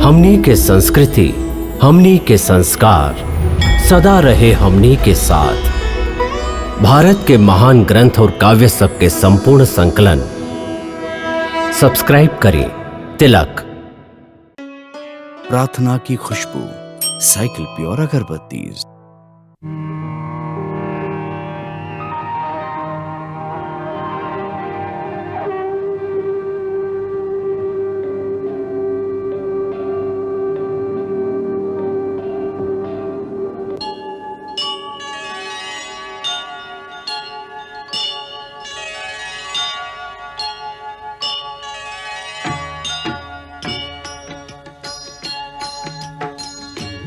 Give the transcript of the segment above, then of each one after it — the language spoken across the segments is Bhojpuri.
हमनी के संस्कृति, हमनी के संस्कार सदा रहे हमनी के साथ। भारत के महान ग्रंथ और काव्य सब के संपूर्ण संकलन सब्सक्राइब करें तिलक। प्रार्थना की खुशबू, साइकिल प्योर अगरबत्ती।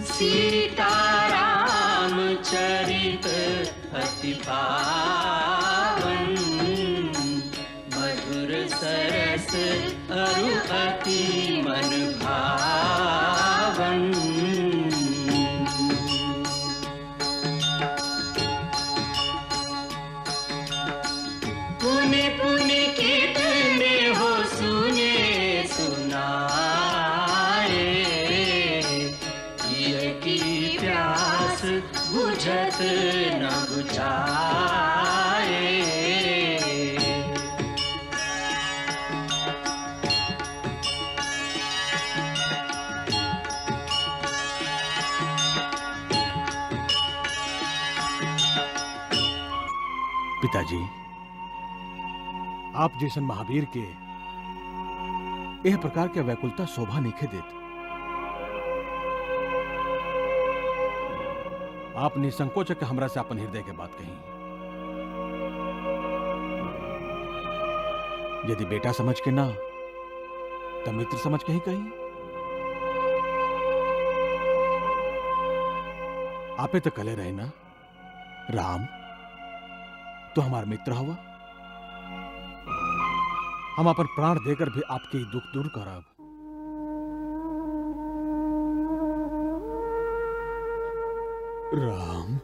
सीताराम चरित अति पावन, मधुर सरस अरु अति मन भावन। पुनि पुनि कितने हो सुने सुनाए, की प्यास बुझत न बुझाए। पिताजी, आप जैसन महावीर के यह प्रकार के व्याकुलता शोभा नहीं देत। आप निसंकोच के हमरा से अपन हृदय के बात कही। यदि बेटा समझ के ना तो मित्र समझ के ही कही। आपे तो कले रहे ना, राम तो हमारा मित्र हुआ। हम अपन प्राण देकर भी आपके दुख दूर करब। राम,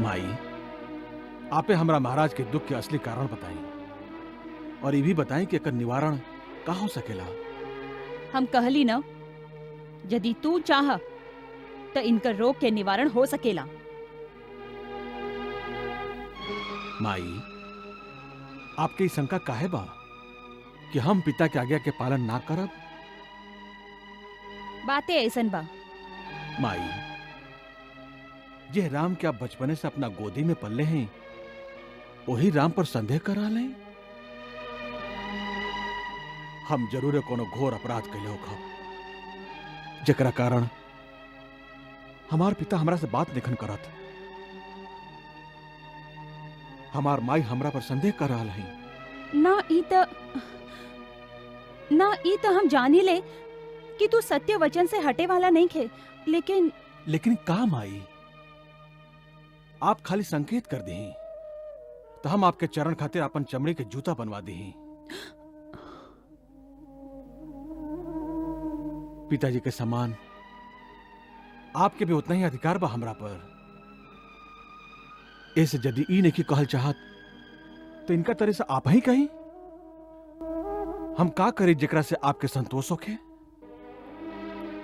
माई, आपे हमरा महाराज के दुख के असली कारण बताई और ये भी बताएं कि एकर निवारण का हो सकेला। हम कहली ना, यदि तू चाह तो इनकर रोग के निवारण हो सकेला। माई, आपकी शंका काहे बा कि हम पिता के आज्ञा के पालन ना करब? बातें ऐसन बा। माई, ये राम के आप बचपने से अपना गोदी में पल्ले हैं, वही राम पर संदेह करा लें? हम जरूर कोनो घोर अपराध कैले होखब, जेकरा कारण हमार पिता हमरा से बात निखन करत। हमार माई हमरा पर संदेह कर रहा है। ना ई तो हम जानी ले कि तू सत्य वचन से हटे वाला नहीं खे, लेकिन का माई, आप खाली संकेत कर दी तो हम आपके चरण खातिर अपन चमड़ी के जूता बनवा दी। पिताजी के समान आपके भी उतना ही अधिकार बा हमरा पर। ऐसे यदि ई नहीं कहल चाहत तो इनका तरह से आप ही कही। हम का करी जेकरा से आपके संतोष होखे?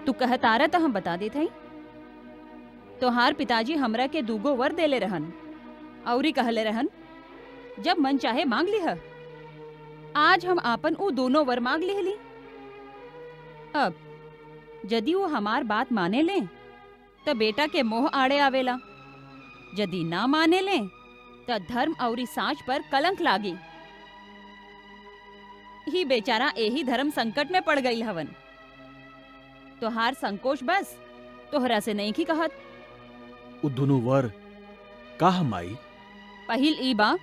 तू कहता रहा तो हम बता देते हैं। तोहार पिताजी हमरा के दूगो वर देले रहन औरी कहले रहन, जब मन चाहे मांग लिह। आज हम आपन उ दोनों वर मांग लिहली। अब यदि वो हमार बात माने ले तो बेटा के मोह आड़े आवेला, यदि ना माने ले तो धर्म औरी साँच पर कलंक लागी। ही बेचारा यही धर्म संकट में पड़ गई हवन। तोहार संकोच बस तोहरा से नहीं की कहत। उ दोनों वर का माई? पहिल ई बा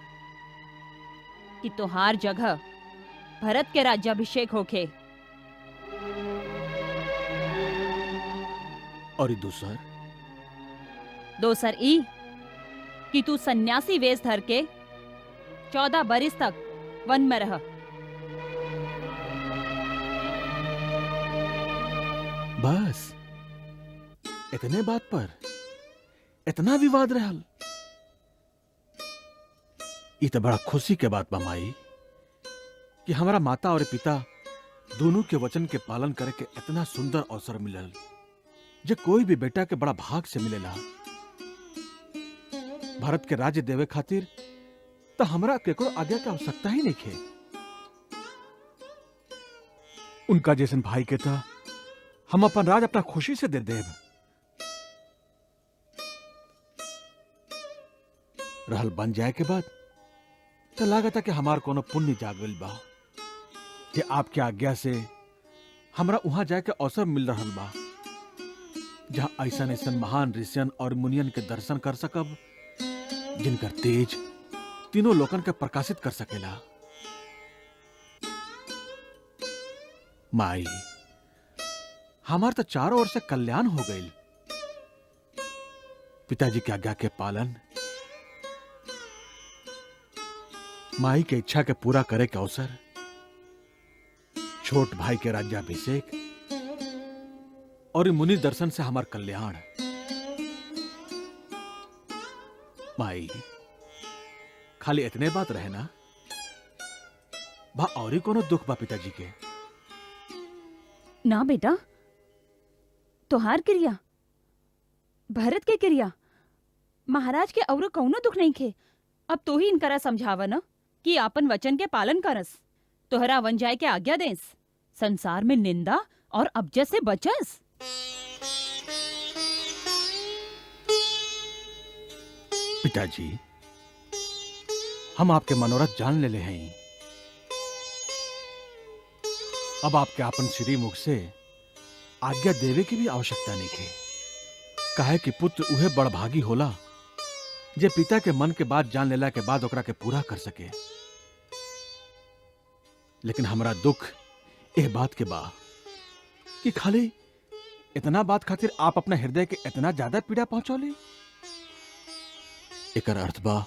कि तोहार जगह भरत के राज्याभिषेक होखे, और दोसर ई कि तू सन्यासी वेश धर के 14 बरिस तक वन में रह। बस इतने बात पर इतना विवाद रहल। ई तो बड़ा खुशी के बात बा माई कि हमारा माता और पिता दोनों के वचन के पालन करे के इतना सुंदर अवसर मिलल जो कोई भी बेटा के बड़ा भाग से मिलेला। भारत के राज्य देवे खातिर तो हमरा केकरो आज्ञा की आवश्यकता ही नहीं है। उनका जैसन भाई के था हम अपन राज अपना खुशी से दे देव। रहल बन जाए के बाद तो लागत कि हमार कोनो पुण्य जागल बा कि आपके आज्ञा से हमरा वहां जाए के अवसर मिल रहल बा जहां ऐसा ऐसा महान ऋषियन और मुनियन के दर्शन कर सकब जिनकर तेज तीनों लोकन के प्रकाशित कर सकेला। माई हमार तो चारों ओर से कल्याण हो गई। पिताजी की आज्ञा के पालन, माई के इच्छा के पूरा करे के अवसर, छोट भाई के राज्याभिषेक और मुनि दर्शन से हमार कल्याण। माई खाली इतने बात रहे ना बा और ही कोनो दुख बा पिताजी के? ना बेटा, तोहार क्रिया, भरत के क्रिया, महाराज के और कौनो दुख नहीं खे। अब तो ही इनकरा समझावा न कि आपन वचन के पालन करस, तोहरा वन जाए के आज्ञा देस, संसार में निंदा और अबजस से बचस। पिताजी हम आपके मनोरथ जान ले हैं। अब आपके आपन श्री मुख से आज्ञा देवे की भी आवश्यकता नहीं है। काहे कि पुत्र उहे बड़भागी होला जे पिता के मन के बात जान लेला के बाद ओकरा के पूरा कर सके। लेकिन हमरा दुख एह बात के बा कि खाली इतना बात खातिर आप अपना हृदय के इतना ज्यादा पीड़ा पहुंचौली। एकर अर्थ बा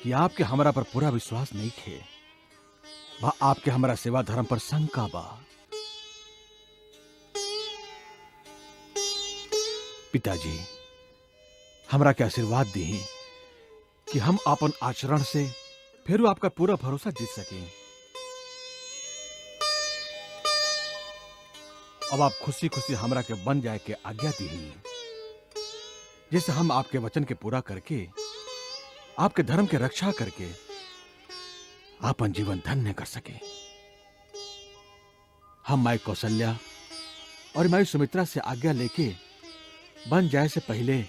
कि आपके हमरा पर पूरा विश्वास नहीं है, बा आपके हमरा सेवा धर्म पर शंका बा। पिताजी हमरा के आशीर्वाद दी कि हम अपन आचरण से फिर आपका पूरा भरोसा जीत सकें। अब आप खुशी खुशी हमरा के बन जाए के आज्ञा दी, जिससे हम आपके वचन के पूरा करके आपके धर्म के रक्षा करके आपन जीवन धन्य कर सके। हम माई कौशल्या और माई सुमित्रा से आज्ञा लेके बन जाए से पहले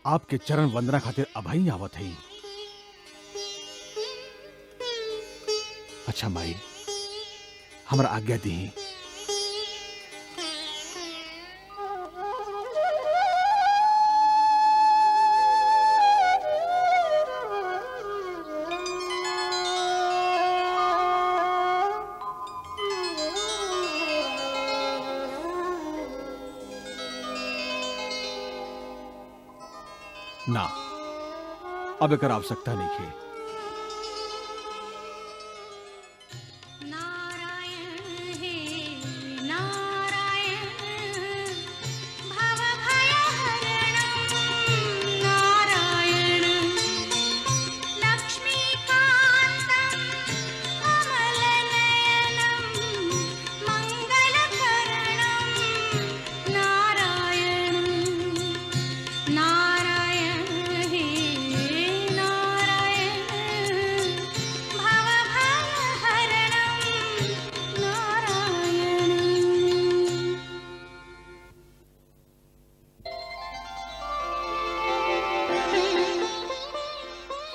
आपके चरण वंदना खातिर अभई आवत है। अच्छा माई हमरा आज्ञा दी। ना अब एकर आवश्यकता नहीं है।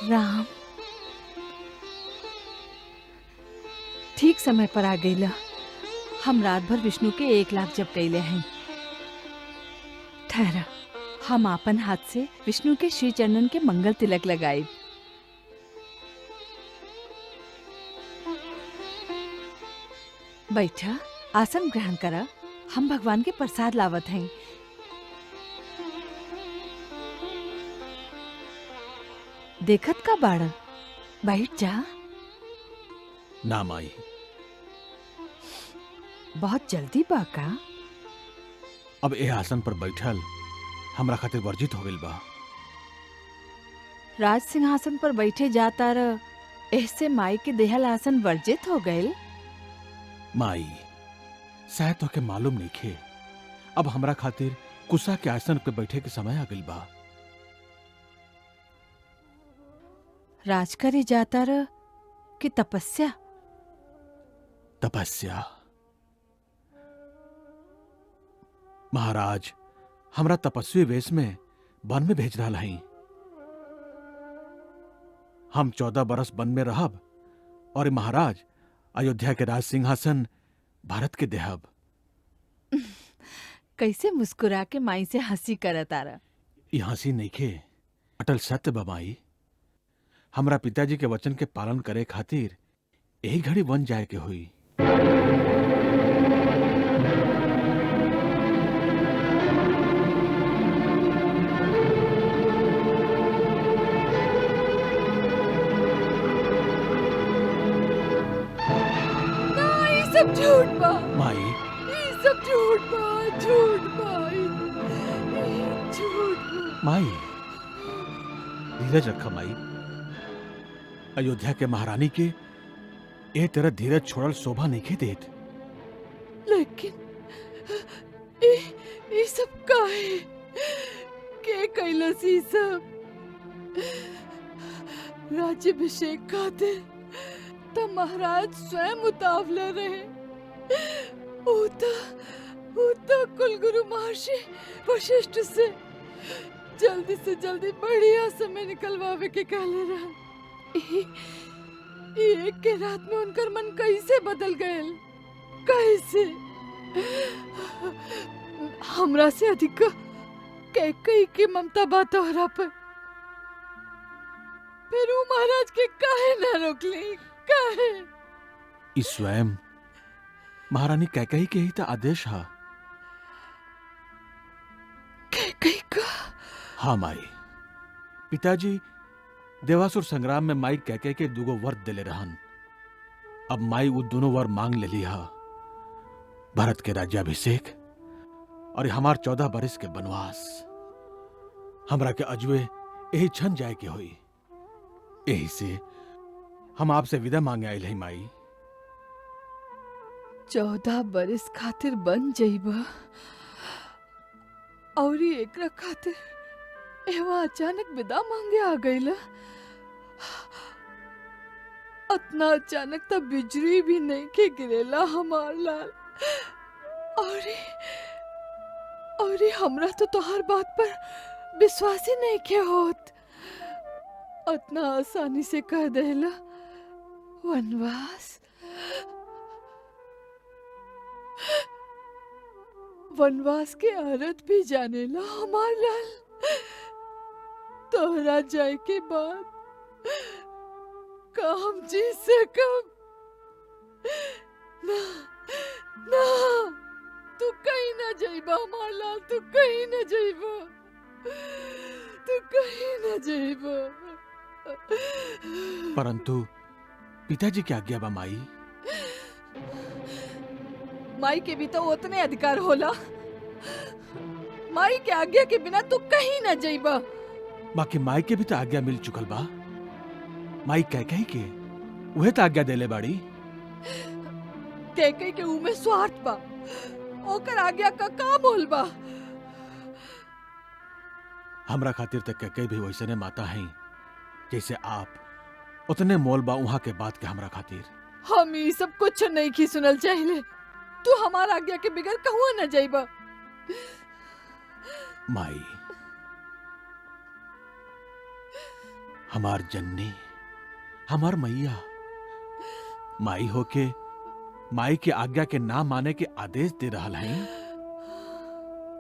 राम ठीक समय पर आ गईला। हम रात भर विष्णु के 1 लाख जप कैले हैं। ठहरा, हम आपन हाथ से विष्णु के श्री चरणन के मंगल तिलक लगाए। बैठा, आसन ग्रहण करा। हम भगवान के प्रसाद लावत हैं। देखत का बाड़ा, बैठ जा। ना माई, बहुत जल्दी बाका। अब ए आसन पर बैठल हमरा खातिर वर्जित हो गइल बा। राज सिंहासन पर बैठे जाता र ऐसे माई के देहल आसन वर्जित हो गए। माई, शायद तोके मालूम नइखे, अब हमरा खातिर कुसा के आसन पे बैठे के समय आ गइल बा। राज करे जाता र कि तपस्या? तपस्या। महाराज हमरा तपस्वी वेश में वन में भेज रहा हई। हम 14 बरस वन में रहब और महाराज अयोध्या के राज सिंहासन भारत के देहब। कैसे मुस्कुरा के माई से हंसी करत आरा। ई हंसी नइखे, अटल सत्य बा माई। हमरा पिताजी के वचन के पालन करे खातिर यही घड़ी वन जाए के हुई। सब झूठ बा माई, ये सब झूठ बा, झूठ बा, ये झूठ बा। माई धीरज रखा माई। अयोध्या के महारानी के ए तेरा धीरज छोड़ल शोभा नहीं देत। लेकिन ये सब काहे के कैलस? ई सब राज्याभिषेक खातिर तो महाराज स्वयं उतावले रहे। कुलगुरु महर्षि वशिष्ठ से जल्दी बढ़िया समय निकलवावे के कहले रहे। एक के रात में उनकर मन कैसे बदल गए? कैसे? हमरा से अधिक कैकेयी की ममता बा तोहरा पर। फिर वो महाराज के काहे न रोकली? काहे? इस स्वयं महारानी कैकेयी के ही तो आदेश हा। कैकेयी का? हाँ माई, पिताजी देवासुर संग्राम में माई कैकेयी के दुगो वर दिले रहन। अब माई वो दोनों वर मांग ले लिया, भारत के राज्याभिषेक और हमार 14 बरस के वनवास। हमरा के अजवे यही क्षण जाए के हुई। यही से हम आपसे विदा मांगे आयल है माई। 14 बरस खातिर बन जइबा और एकरा खातिर एवा अचानक विदा मांगे आ गईला। अतना अचानक तब बिजली भी नहीं के गिरेला हमार लाल। और हमरा तो तोहर बात पर विश्वास ही नहीं के होत। अतना आसानी से कह देला वनवास के अर्थ भी जानेला हमार लाल। तोहरा जाए के बाद का हम जी सकब? ना ना, तू कहीं ना जाइबा हमार लाल, तू कहीं ना जाइबा, तू कहीं ना जाइबा। परंतु पिताजी की आज्ञा बा माई। माई के भी तो उतने अधिकार होला। माई के आज्ञा के बिना तू कहीं ना जाइबा। बाकी माई के भी तो आज्ञा मिल चुकल बा। माई कैकेयी के उहे तो आज्ञा देले बाड़ी। कैकेयी के उमे स्वार्थ बा, ओकर आज्ञा का मोल बा। हमरा खातिर तक कैकेयी भी वैसे ने माता हैं जैसे आप। उतने मोल बा वहां के बात के हमरा खातिर। हम ये सब कुछ नहीं की सुनल चाहिए। तू हमारा आज्ञा के बिगड़ कहूँ न जाइबा। माई, हमार जन्नी, हमार मैया, माई होके माई के आज्ञा के ना माने के आदेश दे रहल हैं।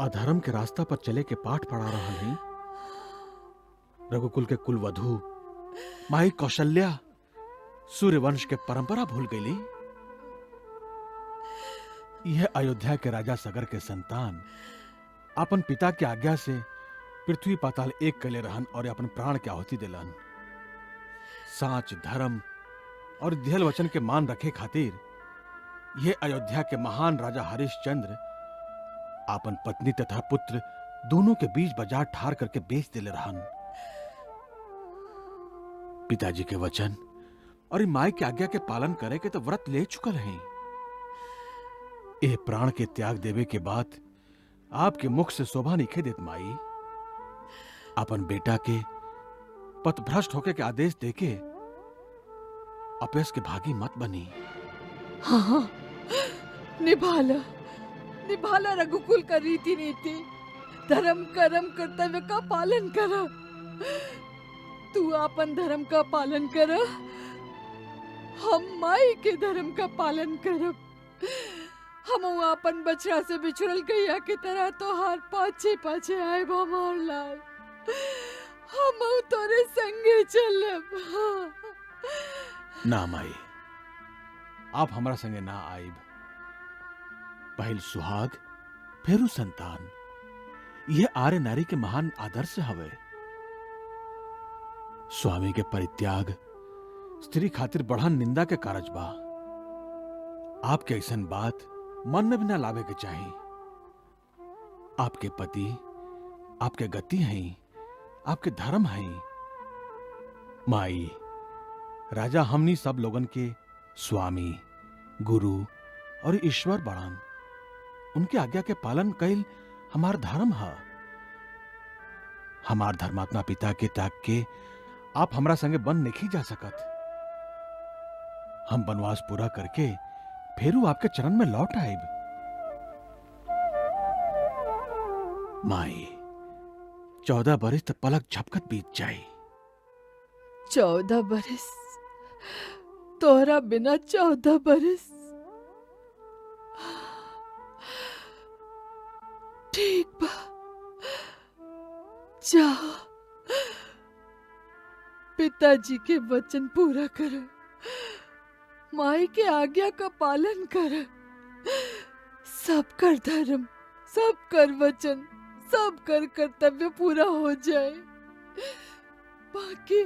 अधर्म के रास्ता पर चले के पाठ पढ़ा रहल हैं। रघुकुल के कुलवधु माई कौशल्या सूर्यवंश के परंपरा भूल गईली। यह अयोध्या के राजा सगर के संतान अपन पिता के आज्ञा से पृथ्वी पाताल एक कले रहन और अपन प्राण के आहुति दिलन। साच, धर्म और दिहल वचन के मान रखे खातिर यह अयोध्या के महान राजा हरिश्चंद्र अपन पत्नी तथा पुत्र दोनों के बीच बाजार ठार करके बेच दिले रहन। पिताजी के वचन और ई माई के आज्ञा के पालन करे के तो व्रत ले चुकल हैं। ए प्राण के त्याग देवे के बाद आपके मुख से शोभा निखे देत माई। अपन बेटा के पथभ्रष्ट होके के आदेश देके अपयस के भागी मत बनी। हाँ, निभाला निभाला रघुकुल का रीति नीति, धर्म कर्म कर्तव्य का पालन कर। तू अपन धर्म का पालन कर, हम माई के धर्म का पालन करब। हम अपन बछड़ा से बिछुड़ल गैया की तरह तोहार पाछे पाछे आए हमार लाल। हम तोरे संगे चलब। ना माई, आप हमारा संगे ना आइब। पहल सुहाग फेरू संतान, यह आर्य नारी के महान आदर्श हवे। स्वामी के परित्याग स्त्री खातिर बढ़न निंदा के कारज बा। आपके ऐसन बात मन में भी ना लावे के चाहिए। आपके पति आपके गति हैं, आपके धर्म हैं। माई, राजा हमनी सब लोगन के स्वामी, गुरु और ईश्वर बड़न। उनके आज्ञा के पालन कईल हमार धर्म है। हमार धर्मात्मा पिता के त्याग के आप हमरा संगे बन नहीं जा सकत। हम वनवास पूरा करके फेरू आपके चरण में लौट आएब। माई, 14 बरिस तक पलक झपकत बीत जाए। 14 बरस तोहरा बिना 14 बरस। ठीक बा, जाओ पिताजी के वचन पूरा कर, माई के आज्ञा का पालन कर। सब कर धर्म, सब कर वचन, सब कर कर्तव्य पूरा हो जाए। बाकी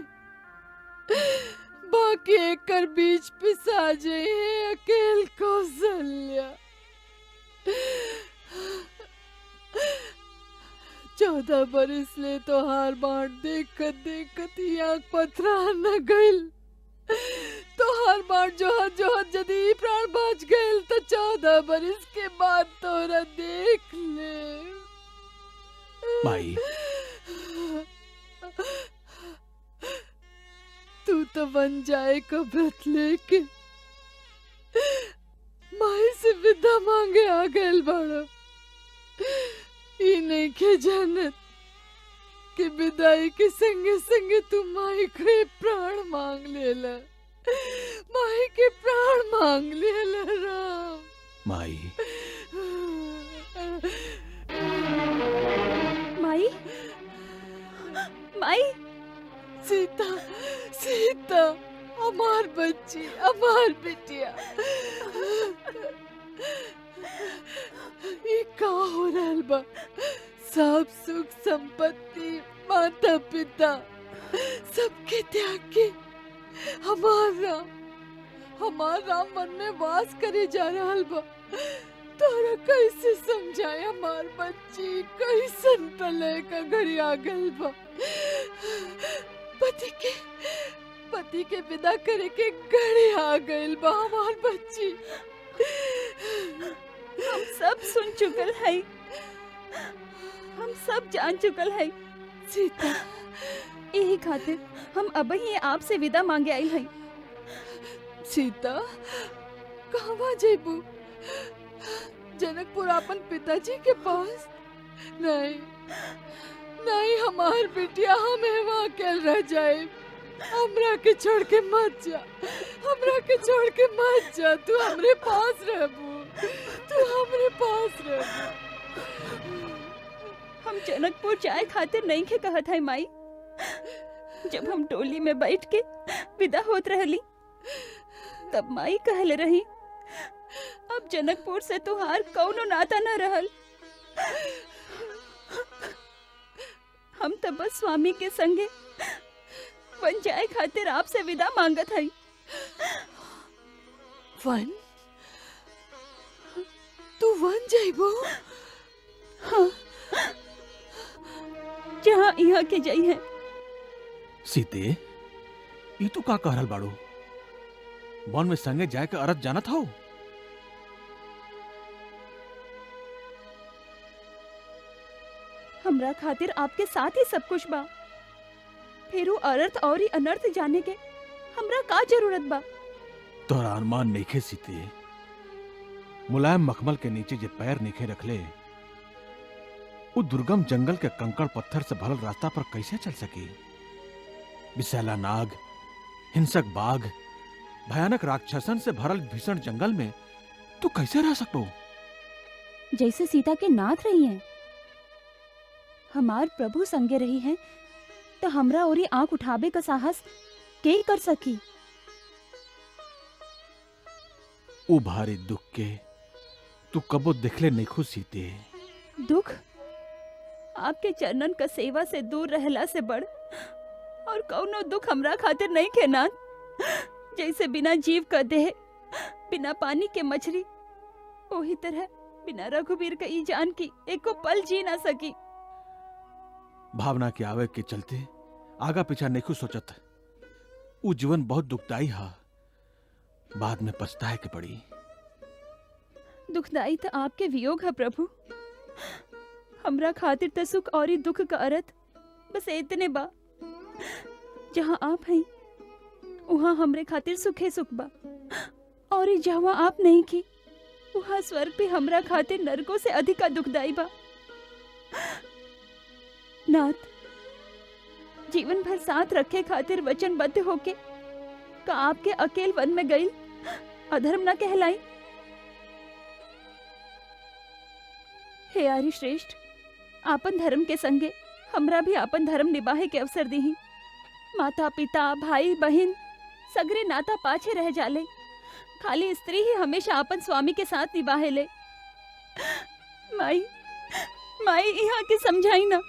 बाकी एक कर बीच पिसा जाए अकेल कौशल्या। 14 बरस ले तो हार बाट देखत देखत ही आंख पथरा न गइल। तो हार बाट जोहत जदी प्राण बच गइल तो 14 बरस के बाद तोरा देख ले। माई, तू तो बन जाए का व्रत लेके माई से विदा मांगे आ गए बड़ा। ई नहीं के जानत कि विदाई के संगे संगे तू माई के प्राण मांग लेला। माई के प्राण मांग लेला राम। माई, माई, माई, सीता सीता, हमार बच्ची, हमार बिटिया। ये का हो रहल बा? सब सुख संपत्ति, माता पिता सबके त्याग के हमार राम मन में वास करे जा रहल बा। तोरा कैसे समझाए हमार बच्ची, कैसन प्रलय का घड़ी आ गइल बा। पति के विदा करे के घड़ी आ गइल बा हमार बच्ची। हम सब सुन चुकल है, हम सब जान चुकल है। सीता, यही खातिर हम अब ही आपसे विदा मांगे आई है। सीता, कहवा जेबू? जनकपुर अपन पिताजी के पास? नहीं नहीं, हमार बिटिया हम वहाँ अकेल रह जाए। हमरा के छोड़ के मत जा, हमरा के छोड़ के मत जा। तू हमरे पास रहबू, तू हमरे पास रहबू। हम जनकपुर जाए खातिर नहीं के कहत है माई। जब हम टोली में बैठ के विदा होत रहली तब माई कहले रही अब जनकपुर से तुहार कौनो नाता न रहल। हम तो बस स्वामी के संगे वन जाए खातिर आपसे विदा मांगत है। वन? तू वन जाइबो? हाँ, जहाँ यहाँ के जई है। सीते, ई तू का कहल बाड़ू? वन में संगे जाए के अरज जानत हो? हमरा खातिर आपके साथ ही सब कुछ बा, फिर अनर्थ और ही अनर्थ जाने के हमरा का जरूरत बा? तोरा अनुमान नइखे सीते। मुलायम मखमल के नीचे जे पैर नइखे रखले, वो दुर्गम जंगल के कंकड़ पत्थर से भरल रास्ता पर कैसे चल सकी? विषैला नाग, हिंसक बाघ, भयानक राक्षसन से भरल भीषण जंगल में तू कैसे रह सकतो? जैसे सीता के नाथ रही हैं, हमार प्रभु संगे रही हैं, तो हमरा और आंख उठाबे का साहस के कर सकी? ओ भारी दुख के तू कबो दिखले नहीं खुश सीते। दुख आपके चरणन का सेवा से दूर रहला से बढ़ और कौनो दुख हमरा खातिर नहीं खेनान। जैसे बिना जीव का देह, बिना पानी के मछली, वही तरह बिना रघुवीर का ई जान की एको पल जी ना सकी। भावना के आवे के चलते आगा पीछा नहीं खुश सोचत। वो जीवन बहुत दुखदाई हा, बाद में पछताए के पड़ी। दुखदाई तो आपके वियोग है प्रभु। हमरा खातिर तो सुख और ही दुख का अर्थ बस इतने बा, जहाँ आप हैं वहाँ हमरे खातिर सुखे सुख बा, और जहाँ आप नहीं की वहाँ स्वर्ग भी हमरा खातिर नरकों से अधिक दुखदाई बा। नाथ, जीवन भर साथ रखे खातिर वचनबद्ध होके का आपके अकेल वन में गई अधर्म न कहलाई? हे आर्य श्रेष्ठ, आपन धर्म के संगे हमरा भी आपन धर्म निभाए के अवसर दी। माता पिता भाई बहन सगरे नाता पाछे रह जाले, खाली स्त्री ही हमेशा आपन स्वामी के साथ निभाए ले। माई माई यहाँ के समझाई ना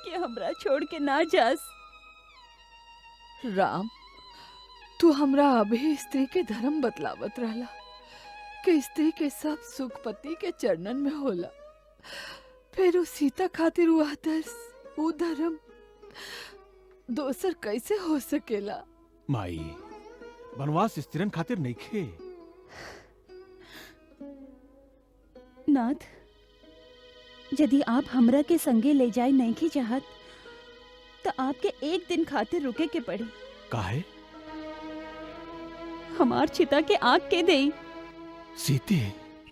कि हमरा छोड़ के ना जास। राम, तू हमरा अभी स्त्री के धर्म बतलावत रहला कि स्त्री के सब सुख पति के चरणन में होला, फिर उस सीता खातिर वो आदर्श, वो धर्म दोसर कैसे हो सकेला? माई, वनवास स्त्रीन खातिर नहीं खे। नाथ, यदि आप हमरा के संगे ले जाए नहीं की चाहत तो आपके एक दिन खातिर रुके के पड़ी। काहे? हमार चिता के आग के देई। सीते,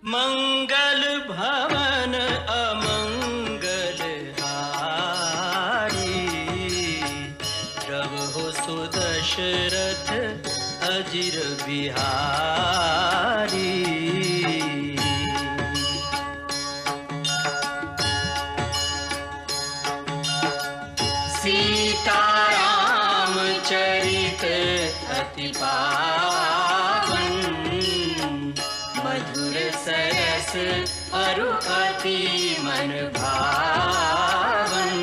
मंगल भवन अमंगल हारी, प्रभु सुदशरथ अजिर बिहारी। सीताराम चरित अति पावन, मधुर सरस अरु अति मन भावन।